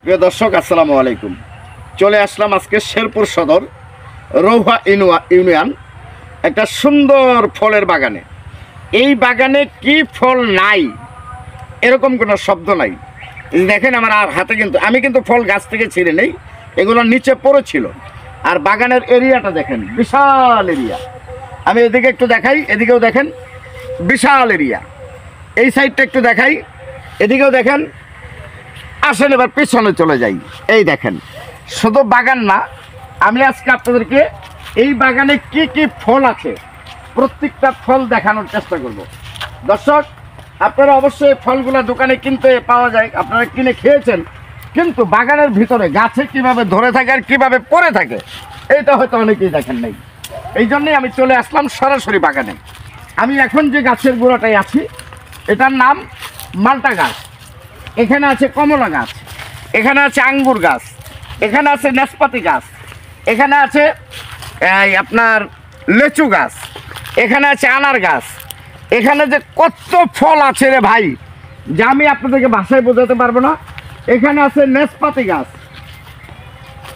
প্রিয় দর্শক, আসসালামু আলাইকুম। চলে আসলাম আজকে শেরপুর সদর রৌহা ইউনিয়ন একটা সুন্দর ফলের বাগানে। এই বাগানে কি ফল নাই এরকম কোনো শব্দ নাই। দেখেন আমার আর হাতে কিন্তু আমি ফল গাছ থেকে ছিঁড়ে নেই, এগুলো নিচে পড়েছিল। আর বাগানের এরিয়াটা দেখেন, বিশাল এরিয়া। আমি এদিকে একটু দেখাই, এদিকেও দেখেন বিশাল এরিয়া। এই সাইডটা একটু দেখাই, এদিকেও দেখেন। আসেন এবার পিছনে চলে যাই। এই দেখেন, শুধু বাগান না, আমি আজকে আপনাদেরকে এই বাগানে কি কি ফল আছে প্রত্যেকটা ফল দেখানোর চেষ্টা করব। দর্শক, আপনারা অবশ্যই ফলগুলো দোকানে কিনতে পাওয়া যায়, আপনারা কিনে খেয়েছেন, কিন্তু বাগানের ভিতরে গাছে কিভাবে ধরে থাকে আর কিভাবে পড়ে থাকে এইটা হয়তো অনেকেই দেখেন নাই। এই জন্যই আমি চলে আসলাম সরাসরি বাগানে। আমি এখন যে গাছের গোড়াটায় আছি এটার নাম মাল্টা গাছ। এখানে আছে কমলা গাছ, এখানে আছে আঙ্গুর গাছ, এখানে আছে নাশপাতি গাছ, এখানে আছে আপনার লেচু গাছ, এখানে আছে আনার গাছ। এখানে যে কত ফল আছে রে ভাই, যা আমি আপনাদেরকে ভাষায় বোঝাতে পারবো না। এখানে আছে নাশপাতি গাছ।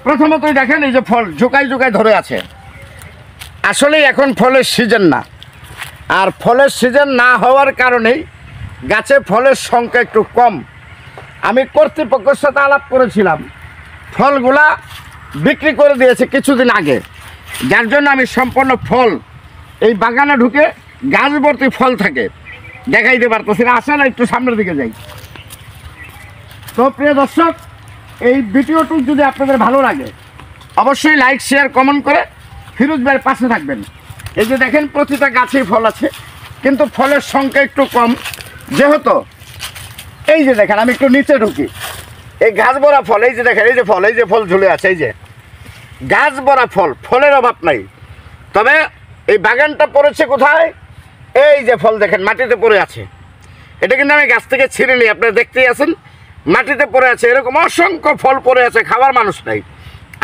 প্রথমতই দেখেন এই যে ফল ঝুঁকাই ঝুঁকাই ধরে আছে। আসলেই এখন ফলের সিজন না, আর ফলের সিজন না হওয়ার কারণেই গাছে ফলের সংখ্যা একটু কম। আমি কর্তৃপক্ষের সাথে আলাপ করেছিলাম, ফলগুলা বিক্রি করে দিয়েছে কিছুদিন আগে, যার জন্য আমি সম্পূর্ণ ফল এই বাগানে ঢুকে গাছ ভর্তি ফল থাকে দেখাইতে পারতেছি না। আসেন একটু সামনের দিকে যাই। তো প্রিয় দর্শক, এই ভিডিওটি যদি আপনাদের ভালো লাগে অবশ্যই লাইক শেয়ার কমেন্ট করে ফিরোজ ভাইয়ের পাশে থাকবেন। এই যে দেখেন প্রতিটা গাছেই ফল আছে, কিন্তু ফলের সংখ্যা একটু কম। যেহেতু এই যে দেখেন, আমি একটু নিচে ঢুকি, এই গাছ ভরা ফল, এই যে দেখেন এই যে ফল, এই যে ফল ঝুলে আছে, এই যে গাছ ভরা ফল, ফলের অভাব নাই। তবে এই বাগানটা পড়েছে কোথায়? এই যে ফল দেখেন মাটিতে পড়ে আছে। এটা কিন্তু আমি গাছ থেকে ছিঁড়ে নিই, আপনারা দেখতেই আছেন মাটিতে পড়ে আছে। এরকম অসংখ্য ফল পড়ে আছে, খাবার মানুষ নাই।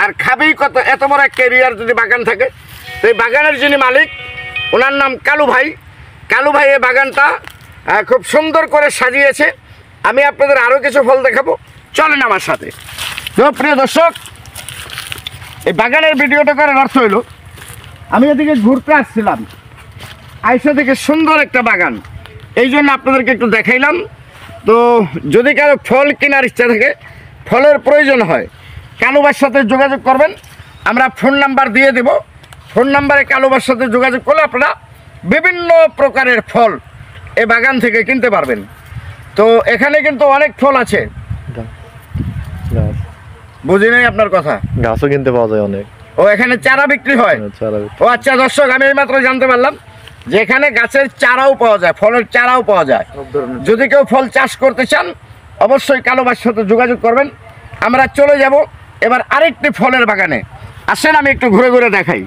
আর খাবেই কত? এত বড় একটা এরিয়ার যদি বাগান থাকে। তো এই বাগানের যিনি মালিক, ওনার নাম কালু ভাই। কালু ভাই এই বাগানটা খুব সুন্দর করে সাজিয়েছে। আমি আপনাদের আরও কিছু ফল দেখাবো, চলেন আমার সাথে। তো প্রিয় দর্শক, এই বাগানের ভিডিওটা করার অর্থ হইল আমি এদিকে ঘুরতে আসছিলাম, আইসা থেকে সুন্দর একটা বাগান, এই জন্য আপনাদেরকে একটু দেখাইলাম। তো যদি কারো ফল কেনার ইচ্ছা থাকে, ফলের প্রয়োজন হয়, কালুবার সাথে যোগাযোগ করবেন। আমরা ফোন নাম্বার দিয়ে দেব। ফোন নাম্বারে কালুবার সাথে যোগাযোগ করলে আপনারা বিভিন্ন প্রকারের ফল এই বাগান থেকে কিনতে পারবেন। তো এখানে কিন্তু অনেক ফল আছে। বুঝি নাই আপনার কথা। গাছও কিনতে পাওয়া যায় অনেক। ও, এখানে চারা বিক্রি হয়? ও আচ্ছা দর্শক, আমি এইমাত্র জানতে পারলাম যে এখানে গাছের চারাও পাওয়া যায়, ফলের চারাও পাওয়া যায়। যদি কেউ ফল চাষ করতে চান অবশ্যই কালুবার সাথে যোগাযোগ করবেন। আমরা চলে যাব এবার আরেকটি ফলের বাগানে। আসেন আমি একটু ঘুরে ঘুরে দেখাই।